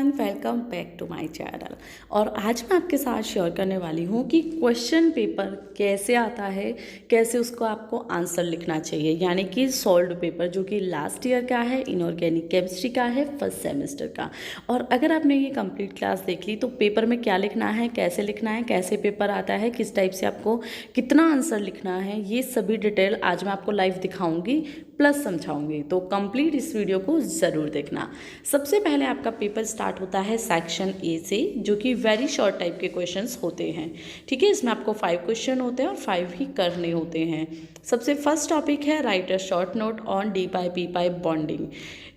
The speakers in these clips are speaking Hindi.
Everyone, welcome back to my channel. और आज मैं आपके साथ शेयर करने वाली हूँ कि क्वेश्चन पेपर कैसे आता है, कैसे उसको आपको आंसर लिखना चाहिए, यानी कि सॉल्व्ड पेपर जो कि लास्ट ईयर का है, इनऑर्गेनिक केमिस्ट्री का है, फर्स्ट सेमेस्टर का। और अगर आपने ये कंप्लीट क्लास देख ली तो पेपर में क्या लिखना है, कैसे पेपर आता है, किस टाइप से आपको कितना आंसर लिखना है, ये सभी डिटेल आज मैं आपको लाइव दिखाऊंगी प्लस समझाऊंगी। तो कंप्लीट इस वीडियो को ज़रूर देखना। सबसे पहले आपका पेपर स्टार्ट होता है सेक्शन ए से, जो कि वेरी शॉर्ट टाइप के क्वेश्चंस होते हैं। ठीक है, इसमें आपको 5 क्वेश्चन होते हैं और 5 ही करने होते हैं। सबसे फर्स्ट टॉपिक है right a short note on D pipe P pipe bonding.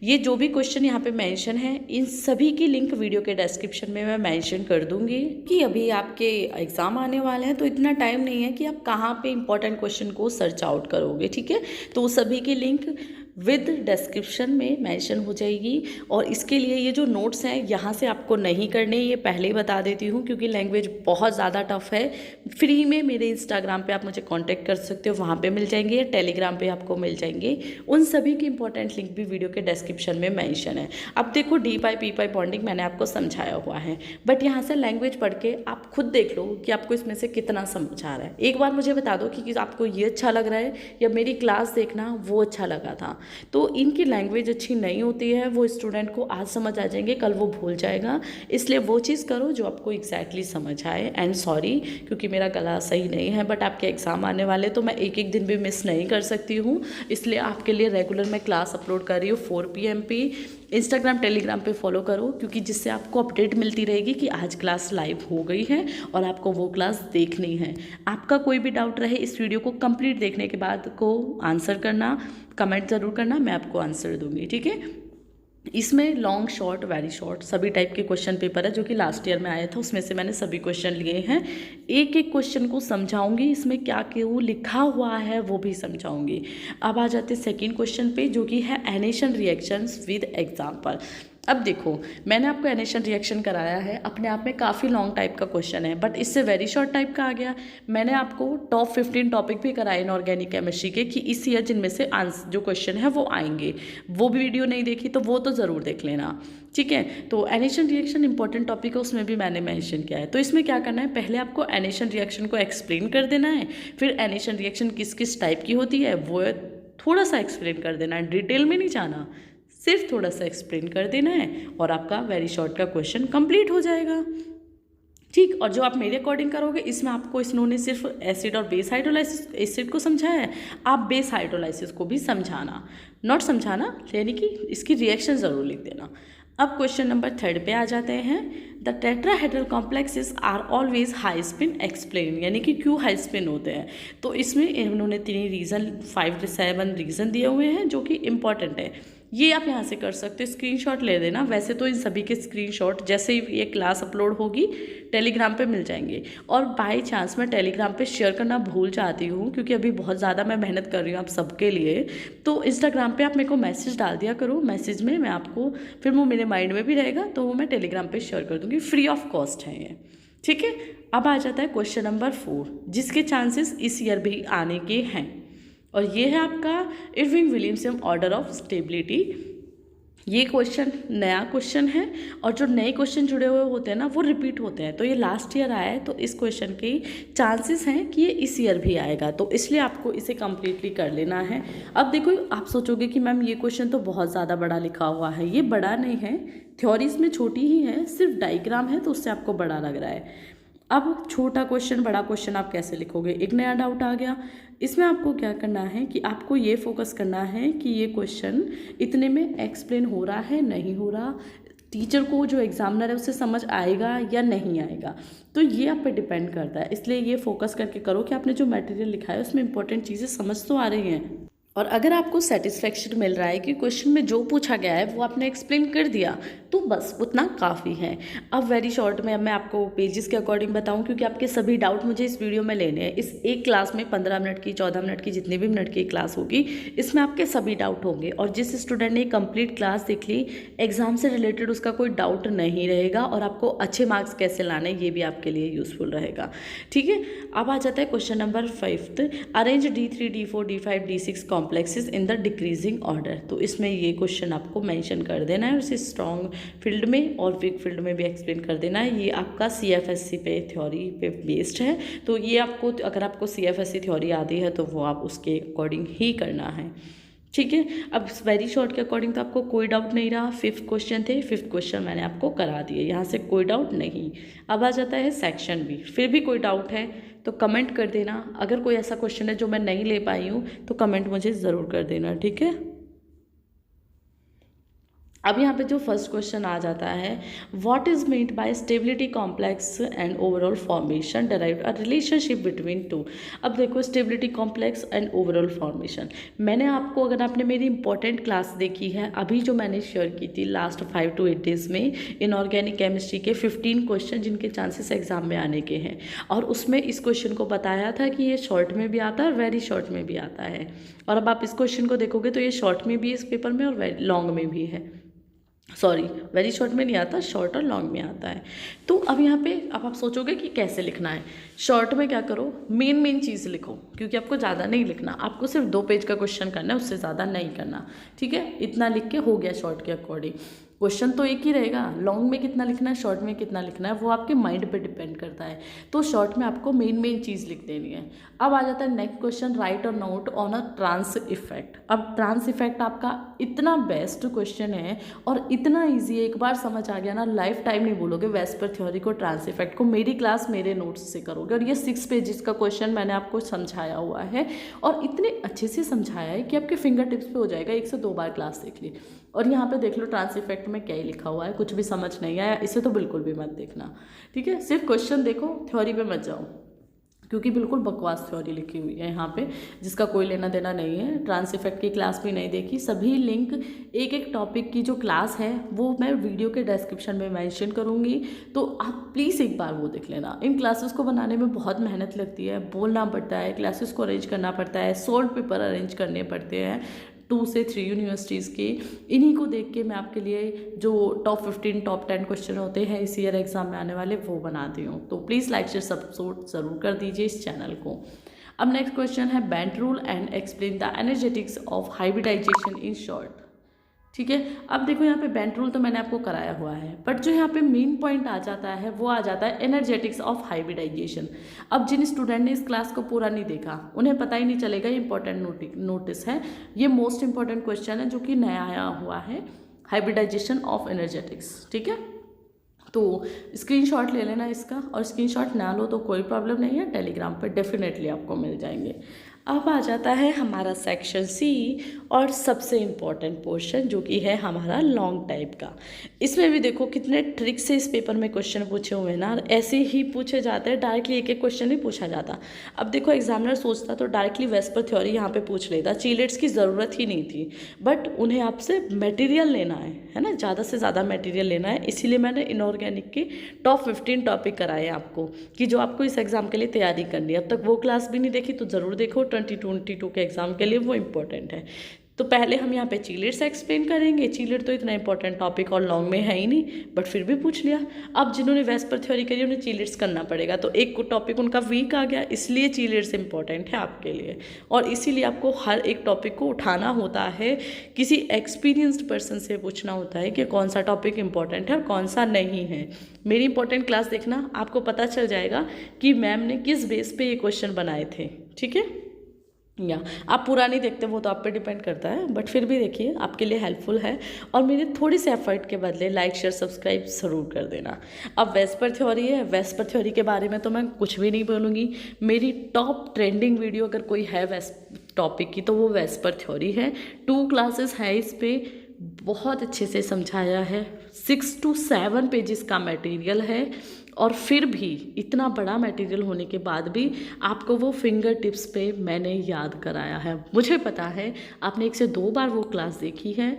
ये जो भी क्वेश्चन यहाँ पे मेंशन है, इन सभी की लिंक वीडियो के डिस्क्रिप्शन में मैं मेंशन कर दूंगी कि अभी आपके एग्जाम आने वाले हैं तो इतना टाइम नहीं है कि आप कहाँ पे इंपॉर्टेंट क्वेश्चन को सर्च आउट करोगे। ठीक है, तो सभी की लिंक विद डिस्क्रिप्शन में मेंशन हो जाएगी। और इसके लिए ये जो नोट्स हैं यहाँ से आपको नहीं करने, ये पहले ही बता देती हूँ क्योंकि लैंग्वेज बहुत ज़्यादा टफ है। फ्री में मेरे इंस्टाग्राम पे आप मुझे कांटेक्ट कर सकते हो, वहाँ पे मिल जाएंगे, या टेलीग्राम पे आपको मिल जाएंगे। उन सभी की इंपॉर्टेंट लिंक भी वीडियो के डिस्क्रिप्शन में मेंशन है। अब देखो डी पाई पी पाई बॉन्डिंग मैंने आपको समझाया हुआ है, बट यहाँ से लैंग्वेज पढ़ के आप खुद देख लो कि आपको इसमें से कितना समझ आ रहा है। एक बार मुझे बता दो कि आपको ये अच्छा लग रहा है या मेरी क्लास देखना वो अच्छा लगा था। तो इनकी लैंग्वेज अच्छी नहीं होती है, वो स्टूडेंट को आज समझ आ जाएंगे, कल वो भूल जाएगा। इसलिए वो चीज़ करो जो आपको एग्जैक्टली समझ आए। एंड सॉरी क्योंकि मेरा गला सही नहीं है, बट आपके एग्ज़ाम आने वाले तो मैं एक एक दिन भी मिस नहीं कर सकती हूँ। इसलिए आपके लिए रेगुलर मैं क्लास अपलोड कर रही हूँ 4 PM पे। इंस्टाग्राम टेलीग्राम पे फॉलो करो, क्योंकि जिससे आपको अपडेट मिलती रहेगी कि आज क्लास लाइव हो गई है और आपको वो क्लास देखनी है। आपका कोई भी डाउट रहे इस वीडियो को कंप्लीट देखने के बाद को आंसर करना, कमेंट ज़रूर करना, मैं आपको आंसर दूंगी। ठीक है, इसमें लॉन्ग शॉर्ट वेरी शॉर्ट सभी टाइप के क्वेश्चन पेपर है जो कि लास्ट ईयर में आया था, उसमें से मैंने सभी क्वेश्चन लिए हैं। एक एक क्वेश्चन को समझाऊंगी, इसमें क्या क्यों लिखा हुआ है वो भी समझाऊंगी। अब आ जाते हैं सेकेंड क्वेश्चन पे, जो कि है एनेशन रिएक्शंस विद एग्जाम्पल। अब देखो, मैंने आपको एनेशन रिएक्शन कराया है, अपने आप में काफ़ी लॉन्ग टाइप का क्वेश्चन है, बट इससे वेरी शॉर्ट टाइप का आ गया। मैंने आपको टॉप 15 टॉपिक भी कराए इनऑर्गेनिक केमिस्ट्री के कि इस ईयर जिनमें से आंसर जो क्वेश्चन है वो आएंगे। वो भी वीडियो नहीं देखी तो वो तो ज़रूर देख लेना। ठीक है, तो एनेशन रिएक्शन इंपॉर्टेंट टॉपिक है, उसमें भी मैंने मेंशन किया है। तो इसमें क्या करना है, पहले आपको एनेशन रिएक्शन को एक्सप्लेन कर देना है, फिर एनेशन रिएक्शन किस किस टाइप की होती है वो थोड़ा सा एक्सप्लेन कर देना है, डिटेल में नहीं जाना, सिर्फ थोड़ा सा एक्सप्लेन कर देना है और आपका वेरी शॉर्ट का क्वेश्चन कंप्लीट हो जाएगा। ठीक, और जो आप मेरे अकॉर्डिंग करोगे, इसमें आपको इन्होंने सिर्फ एसिड और बेस हाइड्रोलाइसिस, एसिड को समझाया है, आप बेस हाइड्रोलाइसिस को भी समझाना, नॉट समझाना यानी कि इसकी रिएक्शन ज़रूर लिख देना। अब क्वेश्चन नंबर 3 पे आ जाते हैं। The tetrahedral complexes are always high spin explain, यानी कि क्यों हाई स्पिन होते हैं। तो इसमें इन्होंने 3 रीज़न 5 से 7 रीज़न दिए हुए हैं जो कि इंपॉर्टेंट है। ये आप यहाँ से कर सकते हो, स्क्रीनशॉट ले देना। वैसे तो इन सभी के स्क्रीनशॉट जैसे ही ये क्लास अपलोड होगी टेलीग्राम पे मिल जाएंगे। और बाय चांस मैं टेलीग्राम पे शेयर करना भूल जाती हूँ, क्योंकि अभी बहुत ज़्यादा मैं मेहनत कर रही हूँ आप सबके लिए, तो इंस्टाग्राम पे आप मेरे को मैसेज डाल दिया करो। मैसेज में मैं आपको, फिर वो मेरे माइंड में भी रहेगा तो वो मैं टेलीग्राम पे शेयर कर दूँगी, फ्री ऑफ कॉस्ट है ये। ठीक है, अब आ जाता है क्वेश्चन नंबर 4, जिसके चांसेस इस ईयर भी आने के हैं, और ये है आपका Irving Williamson order of stability. ये क्वेश्चन नया क्वेश्चन है, और जो नए क्वेश्चन जुड़े हुए होते हैं ना वो रिपीट होते हैं। तो ये लास्ट ईयर आया है, तो इस क्वेश्चन के चांसेस हैं कि ये इस ईयर भी आएगा, तो इसलिए आपको इसे कम्प्लीटली कर लेना है। अब देखो, आप सोचोगे कि मैम ये क्वेश्चन तो बहुत ज़्यादा बड़ा लिखा हुआ है। ये बड़ा नहीं है, थ्योरीज में छोटी ही है, सिर्फ डायग्राम है तो उससे आपको बड़ा लग रहा है। अब छोटा क्वेश्चन बड़ा क्वेश्चन आप कैसे लिखोगे, एक नया डाउट आ गया। इसमें आपको क्या करना है कि आपको ये फोकस करना है कि ये क्वेश्चन इतने में एक्सप्लेन हो रहा है नहीं हो रहा, टीचर को जो एग्जामिनर है उससे समझ आएगा या नहीं आएगा, तो ये आप पे डिपेंड करता है। इसलिए ये फोकस करके करो कि आपने जो मटेरियल लिखा है उसमें इंपॉर्टेंट चीज़ें समझ तो आ रही हैं, और अगर आपको सेटिस्फेक्शन मिल रहा है कि क्वेश्चन में जो पूछा गया है वो आपने एक्सप्लेन कर दिया, तो बस उतना काफ़ी है। अब वेरी शॉर्ट में अब मैं आपको पेजेस के अकॉर्डिंग बताऊं, क्योंकि आपके सभी डाउट मुझे इस वीडियो में लेने हैं। इस एक क्लास में 15 मिनट की, 14 मिनट की, जितने भी मिनट की क्लास होगी, इसमें आपके सभी डाउट होंगे। और जिस स्टूडेंट ने कंप्लीट क्लास देख ली, एग्जाम से रिलेटेड उसका कोई डाउट नहीं रहेगा, और आपको अच्छे मार्क्स कैसे लाने ये भी आपके लिए यूजफुल रहेगा। ठीक है, अब आ जाता है question number 5, arrange D3 D4 D5 D6 complexes in the decreasing order. तो इसमें ये क्वेश्चन आपको मेंशन कर देना है, उसे स्ट्रॉन्ग फील्ड में और वीक फील्ड में भी एक्सप्लेन कर देना है। ये आपका CFSC पे थ्योरी पे बेस्ड है, तो ये आपको, अगर आपको CFSC थ्योरी आती है तो वो आप उसके अकॉर्डिंग ही करना है, ठीक है। अब वेरी शॉर्ट के अकॉर्डिंग तो आपको कोई डाउट नहीं रहा। 5th क्वेश्चन थे, 5th क्वेश्चन मैंने आपको करा दिए, यहाँ से कोई डाउट नहीं। अब आ जाता है सेक्शन बी। फिर भी कोई डाउट है तो कमेंट कर देना। अगर कोई ऐसा क्वेश्चन है जो मैं नहीं ले पाई हूँ तो कमेंट मुझे ज़रूर कर देना, ठीक है। अब यहाँ पे जो फर्स्ट क्वेश्चन आ जाता है, what is meant by stability complex and overall formation derived a relationship between two. अब देखो, stability complex and overall formation, मैंने आपको, अगर आपने मेरी इंपॉर्टेंट क्लास देखी है अभी जो मैंने शेयर की थी लास्ट 5 to 8 डेज में, इनऑर्गेनिक केमिस्ट्री के 15 क्वेश्चन जिनके चांसेस एग्जाम में आने के हैं, और उसमें इस क्वेश्चन को बताया था कि ये शॉर्ट में भी आता है और वेरी शॉर्ट में भी आता है। और अब आप इस क्वेश्चन को देखोगे तो ये शॉर्ट में भी इस पेपर में और लॉन्ग में भी है। सॉरी, वेरी शॉर्ट में नहीं आता, शॉर्ट और लॉन्ग में आता है। तो अब यहाँ पे अब आप सोचोगे कि कैसे लिखना है। शॉर्ट में क्या करो, मेन चीज़ लिखो, क्योंकि आपको ज़्यादा नहीं लिखना, आपको सिर्फ 2 पेज का क्वेश्चन करना है, उससे ज़्यादा नहीं करना, ठीक है। इतना लिख के हो गया शॉर्ट के अकॉर्डिंग। क्वेश्चन तो एक ही रहेगा, लॉन्ग में कितना लिखना है, शॉर्ट में कितना लिखना है, वो आपके माइंड पे डिपेंड करता है। तो शॉर्ट में आपको मेन चीज़ लिख देनी है। अब आ जाता है नेक्स्ट क्वेश्चन, राइट और note on a trans effect. अब ट्रांस इफेक्ट आपका इतना बेस्ट क्वेश्चन है और इतना ईजी है, एक बार समझ आ गया ना, लाइफ टाइम नहीं बोलोगे वेस्पर थ्योरी को, ट्रांस इफेक्ट को। मेरी क्लास मेरे नोट्स से करोगे, और ये 6 पेजेस का क्वेश्चन मैंने आपको समझाया हुआ है, और इतने अच्छे से समझाया है कि आपके फिंगर टिप्स पे हो जाएगा। 1 से 2 बार क्लास देख ली, और यहाँ पे देख लो ट्रांस इफेक्ट में क्या ही लिखा हुआ है, कुछ भी समझ नहीं आया इसे तो बिल्कुल भी मत देखना, ठीक है। सिर्फ क्वेश्चन देखो, थ्योरी पे मत जाओ, क्योंकि बिल्कुल बकवास थ्योरी लिखी हुई है यहाँ पे, जिसका कोई लेना देना नहीं है। ट्रांस इफेक्ट की क्लास भी नहीं देखी, सभी लिंक एक टॉपिक की जो क्लास है वो मैं वीडियो के डिस्क्रिप्शन में मेंशन करूँगी, तो आप प्लीज़ एक बार वो देख लेना। इन क्लासेस को बनाने में बहुत मेहनत लगती है, बोलना पड़ता है, क्लासेस को अरेंज करना पड़ता है, सोल्ड पेपर अरेंज करने पड़ते हैं 2 से 3 यूनिवर्सिटीज़ के। इन्हीं को देख के मैं आपके लिए जो टॉप 15 टॉप 10 क्वेश्चन होते हैं इस ईयर एग्जाम में आने वाले, वो बनाती हूँ। तो प्लीज़ लाइक शेयर सब्सक्राइब ज़रूर कर दीजिए इस चैनल को। अब नेक्स्ट क्वेश्चन है, Bent rule and explain the energetics of hybridisation in short, ठीक है। अब देखो यहाँ पे बेंट रूल तो मैंने आपको कराया हुआ है, बट जो यहाँ पे मेन पॉइंट आ जाता है वो आ जाता है एनर्जेटिक्स ऑफ हाइब्रिडाइजेशन। अब जिन स्टूडेंट ने इस क्लास को पूरा नहीं देखा उन्हें पता ही नहीं चलेगा, ये इंपॉर्टेंट नोटिस है, ये मोस्ट इंपॉर्टेंट क्वेश्चन है जो कि नया आया हुआ है, हाइब्रिडाइजेशन ऑफ एनर्जेटिक्स, ठीक है। तो स्क्रीनशॉट ले लेना इसका, और स्क्रीनशॉट ना लो तो कोई प्रॉब्लम नहीं है, टेलीग्राम पे डेफिनेटली आपको मिल जाएंगे। अब आ जाता है हमारा सेक्शन सी और सबसे इम्पॉर्टेंट पोर्शन जो कि है हमारा लॉन्ग टाइप का। इसमें भी देखो कितने ट्रिक से इस पेपर में क्वेश्चन पूछे हुए हैं ना, ऐसे ही पूछे जाते हैं, डायरेक्टली एक क्वेश्चन नहीं पूछा जाता। अब देखो एग्जामिनर सोचता तो डायरेक्टली वेस्पर थ्योरी यहाँ पे पूछ लेता, चीलेट्स की ज़रूरत ही नहीं थी, बट उन्हें आपसे मटेरियल लेना है ना, ज़्यादा से ज़्यादा मटेरियल लेना है, इसीलिए मैंने इनऑर्गेनिक के टॉप 15 टॉपिक कराए आपको, कि जो आपको इस एग्ज़ाम के लिए तैयारी करनी है। अब तक वो क्लास भी नहीं देखी तो ज़रूर देखो, 2022 के एग्ज़ाम के लिए वो इम्पोर्टेंट है। तो पहले हम यहाँ पे चीलेट्स एक्सप्लेन करेंगे। चीलेट तो इतना इंपॉर्टेंट टॉपिक और लॉन्ग में है ही नहीं, बट फिर भी पूछ लिया। अब जिन्होंने वेस्पर थ्योरी करी उन्हें चीलेट्स करना पड़ेगा, तो एक टॉपिक उनका वीक आ गया, इसलिए चीलेट्स इंपॉर्टेंट है आपके लिए, और इसीलिए आपको हर एक टॉपिक को उठाना होता है, किसी एक्सपीरियंस्ड पर्सन से पूछना होता है कि कौन सा टॉपिक इंपॉर्टेंट है और कौन सा नहीं है। मेरी इंपॉर्टेंट क्लास देखना, आपको पता चल जाएगा कि मैम ने किस बेस पे ये क्वेश्चन बनाए थे, ठीक है। या आप पूरा नहीं देखते वो तो आप पे डिपेंड करता है, बट फिर भी देखिए आपके लिए हेल्पफुल है, और मेरे थोड़ी से एफर्ट के बदले लाइक शेयर सब्सक्राइब ज़रूर कर देना। अब वेस्पर थ्योरी है, वेस्पर थ्योरी के बारे में तो मैं कुछ भी नहीं बोलूँगी, मेरी टॉप ट्रेंडिंग वीडियो अगर कोई है टॉपिक की तो वो वेस्पर थ्योरी है। 2 क्लासेस है इस पर, बहुत अच्छे से समझाया है, 6 to 7 पेजेस का मटेरियल है, और फिर भी इतना बड़ा मटेरियल होने के बाद भी आपको वो फिंगर टिप्स पे मैंने याद कराया है। मुझे पता है आपने 1 से 2 बार वो क्लास देखी है,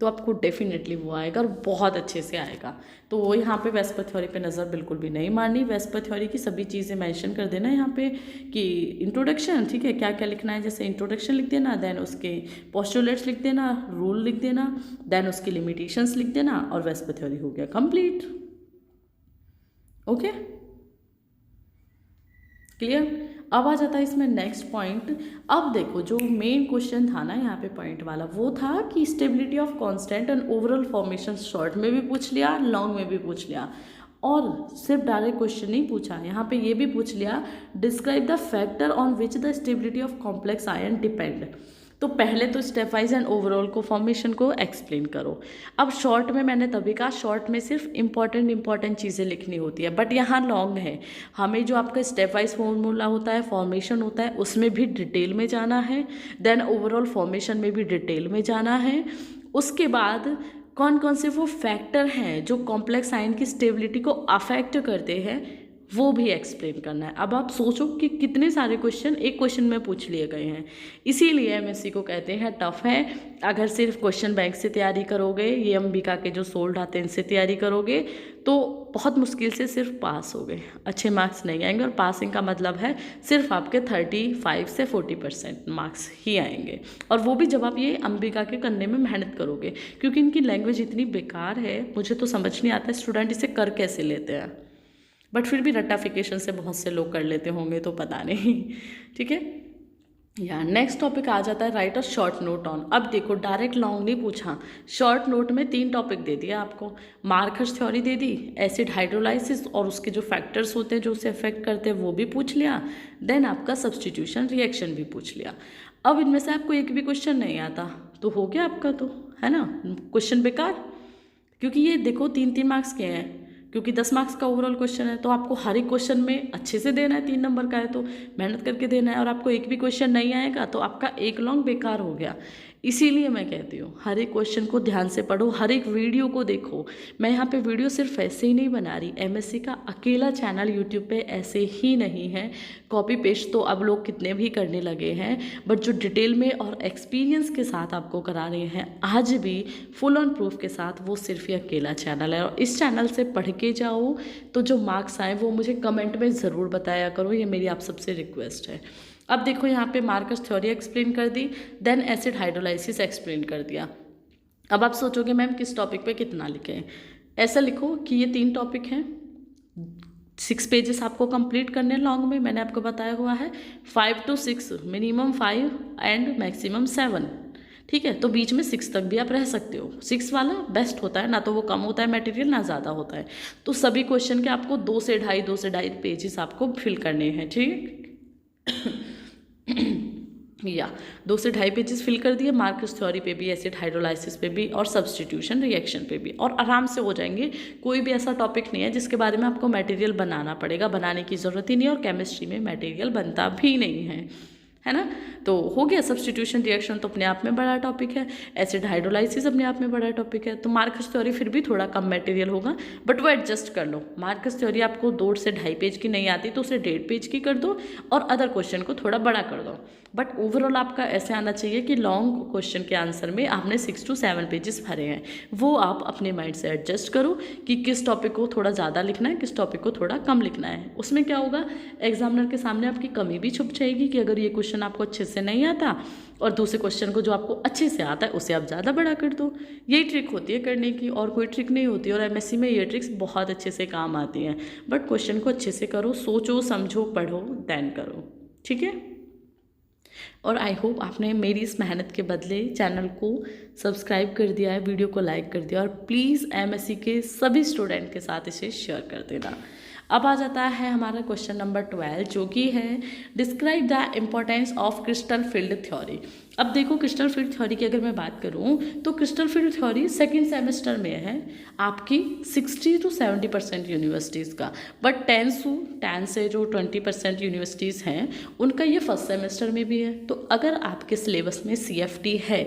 तो आपको डेफिनेटली वो आएगा और बहुत अच्छे से आएगा। तो वो यहाँ पे वेस्पर थ्योरी पे नज़र बिल्कुल भी नहीं मारनी, वेस्पर थ्योरी की सभी चीज़ें मेंशन कर देना यहाँ पे कि इंट्रोडक्शन, ठीक है, क्या क्या लिखना है, जैसे इंट्रोडक्शन लिख देना, देन उसके पोस्टुलेट्स लिख देना, रूल लिख देना, देन उसकी लिमिटेशंस लिख देना, और वेस्पर थ्योरी हो गया कंप्लीट। Okay, clear. अब आ जाता है इसमें नेक्स्ट पॉइंट। अब देखो जो मेन क्वेश्चन था ना यहाँ पे पॉइंट वाला, वो था कि stability of constant and overall formation short में भी पूछ लिया, लॉन्ग में भी पूछ लिया, और सिर्फ डायरेक्ट क्वेश्चन नहीं पूछा, यहाँ पे ये भी पूछ लिया describe the factor on which the stability of complex ion depend. तो पहले तो स्टेप वाइज एंड ओवरऑल को फॉर्मेशन को एक्सप्लेन करो। अब शॉर्ट में मैंने तभी कहा शॉर्ट में सिर्फ इंपॉर्टेंट चीज़ें लिखनी होती है, बट यहाँ लॉन्ग है, हमें जो आपका स्टेप वाइज फॉर्मूला होता है, फॉर्मेशन होता है, उसमें भी डिटेल में जाना है, देन ओवरऑल फॉर्मेशन में भी डिटेल में जाना है। उसके बाद कौन कौन से वो फैक्टर हैं जो कॉम्प्लेक्स आयन की स्टेबिलिटी को अफेक्ट करते हैं, वो भी एक्सप्लेन करना है। अब आप सोचो कि कितने सारे क्वेश्चन एक क्वेश्चन में पूछ लिए गए हैं, इसीलिए एमएससी को कहते हैं टफ है। अगर सिर्फ क्वेश्चन बैंक से तैयारी करोगे, ये अंबिका के जो सोल्ड आते हैं इनसे तैयारी करोगे, तो बहुत मुश्किल से सिर्फ पास हो गए, अच्छे मार्क्स नहीं आएंगे। और पासिंग का मतलब है सिर्फ आपके 35 से 40% मार्क्स ही आएंगे, और वो भी जब आप ये अंबिका के करने में मेहनत करोगे, क्योंकि इनकी लैंग्वेज इतनी बेकार है, मुझे तो समझ नहीं आता स्टूडेंट इसे कर कैसे लेते हैं, बट फिर भी रट्टाफिकेशन से बहुत से लोग कर लेते होंगे, तो पता नहीं। ठीक है, या नेक्स्ट टॉपिक आ जाता है right a short note on. अब देखो डायरेक्ट लॉन्ग नहीं पूछा, शॉर्ट नोट में 3 टॉपिक दे दिया आपको। मार्कस थ्योरी दे दी, एसिड हाइड्रोलाइसिस और उसके जो फैक्टर्स होते हैं जो उसे अफेक्ट करते हैं वो भी पूछ लिया, देन आपका सब्सटीट्यूशन रिएक्शन भी पूछ लिया। अब इनमें से आपको एक भी क्वेश्चन नहीं आता तो हो गया आपका, तो है ना क्वेश्चन बेकार, क्योंकि ये देखो 3-3 मार्क्स के हैं, क्योंकि 10 मार्क्स का ओवरऑल क्वेश्चन है, तो आपको हर एक क्वेश्चन में अच्छे से देना है, 3 नंबर का है तो मेहनत करके देना है, और आपको एक भी क्वेश्चन नहीं आएगा तो आपका एक लॉन्ग बेकार हो गया। इसीलिए मैं कहती हूँ हर एक क्वेश्चन को ध्यान से पढ़ो, हर एक वीडियो को देखो। मैं यहाँ पे वीडियो सिर्फ ऐसे ही नहीं बना रही, एमएससी का अकेला चैनल यूट्यूब पे ऐसे ही नहीं है, कॉपी पेस्ट तो अब लोग कितने भी करने लगे हैं, बट जो डिटेल में और एक्सपीरियंस के साथ आपको करा रहे हैं आज भी फुल ऑन प्रूफ के साथ, वो सिर्फ ही अकेला चैनल है। और इस चैनल से पढ़ के जाओ तो जो मार्क्स आए वो मुझे कमेंट में ज़रूर बताया करो, ये मेरी आप सबसे रिक्वेस्ट है। अब देखो यहाँ पे मार्कस थ्योरी एक्सप्लेन कर दी, देन एसिड हाइड्रोलाइसिस एक्सप्लेन कर दिया। अब आप सोचोगे मैम किस टॉपिक पे कितना लिखें, ऐसा लिखो कि ये 3 टॉपिक हैं, 6 पेजेस आपको कंप्लीट करने लॉन्ग में, मैंने आपको बताया हुआ है 5 to 6, मिनिमम 5 एंड मैक्सिमम 7। ठीक है, तो बीच में 6 तक भी आप रह सकते हो, 6 वाला बेस्ट होता है, ना तो वो कम होता है मटेरियल ना ज़्यादा होता है। तो सभी क्वेश्चन के आपको 2 से ढाई पेजेस आपको फिल करने हैं। ठीक या 2 से ढाई पेजेस फिल कर दिए, मार्कस थ्योरी पे भी, एसिड हाइड्रोलाइसिस पे भी, और सब्सटीट्यूशन रिएक्शन पे भी, और आराम से हो जाएंगे। कोई भी ऐसा टॉपिक नहीं है जिसके बारे में आपको मटेरियल बनाना पड़ेगा, बनाने की ज़रूरत ही नहीं है, और केमिस्ट्री में मटेरियल बनता भी नहीं है ना। तो हो गया, सब्सटीट्यूशन रिएक्शन तो अपने आप में बड़ा टॉपिक है, एसिड हाइड्रोलाइसिस अपने आप में बड़ा टॉपिक है। तो मार्कस थ्योरी फिर भी थोड़ा कम मटेरियल होगा, बट वो एडजस्ट कर लो। मार्कस थ्योरी आपको 2 से ढाई पेज की नहीं आती तो उसे 1.5 पेज की कर दो, और अदर क्वेश्चन को थोड़ा बड़ा कर दो। बट ओवरऑल आपका ऐसे आना चाहिए कि लॉन्ग क्वेश्चन के आंसर में आपने 6 to 7 पेजेस भरे हैं, वो आप अपने माइंड से एडजस्ट करो कि किस टॉपिक को थोड़ा ज़्यादा लिखना है, किस टॉपिक को थोड़ा कम लिखना है। उसमें क्या होगा, एग्जामिनर के सामने आपकी कमी भी छुप जाएगी कि अगर ये क्वेश्चन आपको अच्छे से नहीं आता, और दूसरे क्वेश्चन को जो आपको अच्छे से आता है उसे आप ज़्यादा बड़ा कर दो। यही ट्रिक होती है करने की, और कोई ट्रिक नहीं होती, और एमएससी में ये ट्रिक्स बहुत अच्छे से काम आती हैं। बट क्वेश्चन को अच्छे से करो, सोचो समझो पढ़ो देन करो। ठीक है, और आई होप आपने मेरी इस मेहनत के बदले चैनल को सब्सक्राइब कर दिया है, वीडियो को लाइक कर दिया, और प्लीज़ एमएससी के सभी स्टूडेंट के साथ इसे शेयर कर देना। अब आ जाता है हमारा क्वेश्चन नंबर 12, जो कि है describe the importance of crystal field theory. अब देखो क्रिस्टल फील्ड थ्योरी की अगर मैं बात करूं तो crystal field theory second semester में है आपकी 60 to 70% यूनिवर्सिटीज़ का, बट 10 से जो 20% यूनिवर्सिटीज़ हैं उनका ये फर्स्ट सेमेस्टर में भी है। तो अगर आपके सिलेबस में CFT है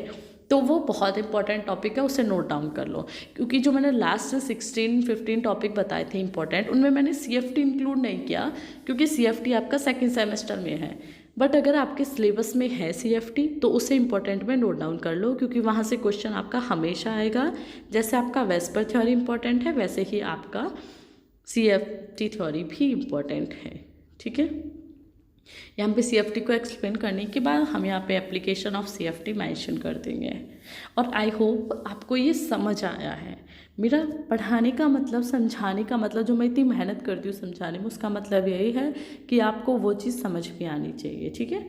तो वो बहुत इंपॉर्टेंट टॉपिक है, उसे नोट डाउन कर लो, क्योंकि जो मैंने लास्ट 16-15 टॉपिक बताए थे इंपॉर्टेंट, उनमें मैंने CFT इंक्लूड नहीं किया, क्योंकि CFT आपका सेकंड सेमेस्टर में है। बट अगर आपके सिलेबस में है CFT तो उसे इंपॉर्टेंट में नोट डाउन कर लो, क्योंकि वहाँ से क्वेश्चन आपका हमेशा आएगा। जैसे आपका वेस्पर थ्योरी इंपॉर्टेंट है, वैसे ही आपका CFT थ्योरी भी इम्पॉर्टेंट है। ठीक है, यहाँ पे CFT को एक्सप्लेन करने के बाद हम यहाँ पे एप्लीकेशन ऑफ CFT मेंशन कर देंगे। और आई होप आपको ये समझ आया है। मेरा पढ़ाने का मतलब, समझाने का मतलब, जो मैं इतनी मेहनत करती हूँ समझाने में, उसका मतलब यही है कि आपको वो चीज़ समझ में आनी चाहिए। ठीक है,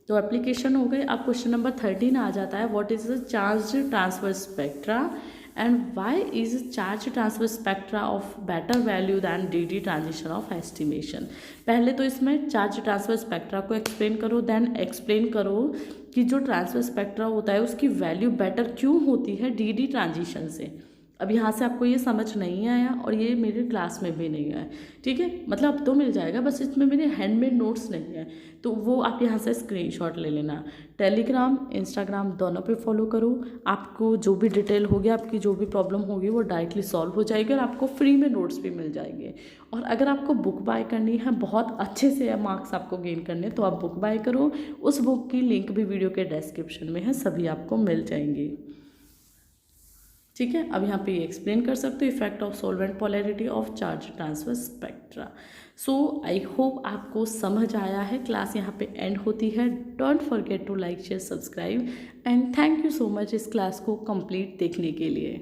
तो एप्लीकेशन हो गई। अब क्वेश्चन नंबर 13 आ जाता है, what is the charge transfer spectra and why is charge transfer spectra of better value than DD transition of estimation. पहले तो इसमें चार्ज ट्रांसफर स्पेक्ट्रा को एक्सप्लेन करो, देन एक्सप्लेन करो कि जो ट्रांसफर स्पेक्ट्रा होता है उसकी वैल्यू बेटर क्यों होती है DD ट्रांजिशन से। अब यहाँ से आपको ये समझ नहीं आया और ये मेरे क्लास में भी नहीं आया, ठीक है, मतलब अब तो मिल जाएगा, बस इसमें मेरे हैंडमेड नोट्स नहीं है, तो वो आप यहाँ से स्क्रीनशॉट ले लेना। टेलीग्राम, इंस्टाग्राम दोनों पे फॉलो करो। आपको जो भी डिटेल होगी, आपकी जो भी प्रॉब्लम होगी वो डायरेक्टली सॉल्व हो जाएगी और आपको फ्री में नोट्स भी मिल जाएंगे। और अगर आपको बुक बाय करनी है, बहुत अच्छे से मार्क्स आपको गेन करने, तो आप बुक बाय करो। उस बुक की लिंक भी वीडियो के डिस्क्रिप्शन में है, सभी आपको मिल जाएंगी। ठीक है, अब यहाँ पे ये एक्सप्लेन कर सकते हो effect of solvent polarity of charge transfer spectra. So I hope आपको समझ आया है। क्लास यहाँ पे एंड होती है। Don't forget to like, share, subscribe and thank you so much इस क्लास को कंप्लीट देखने के लिए।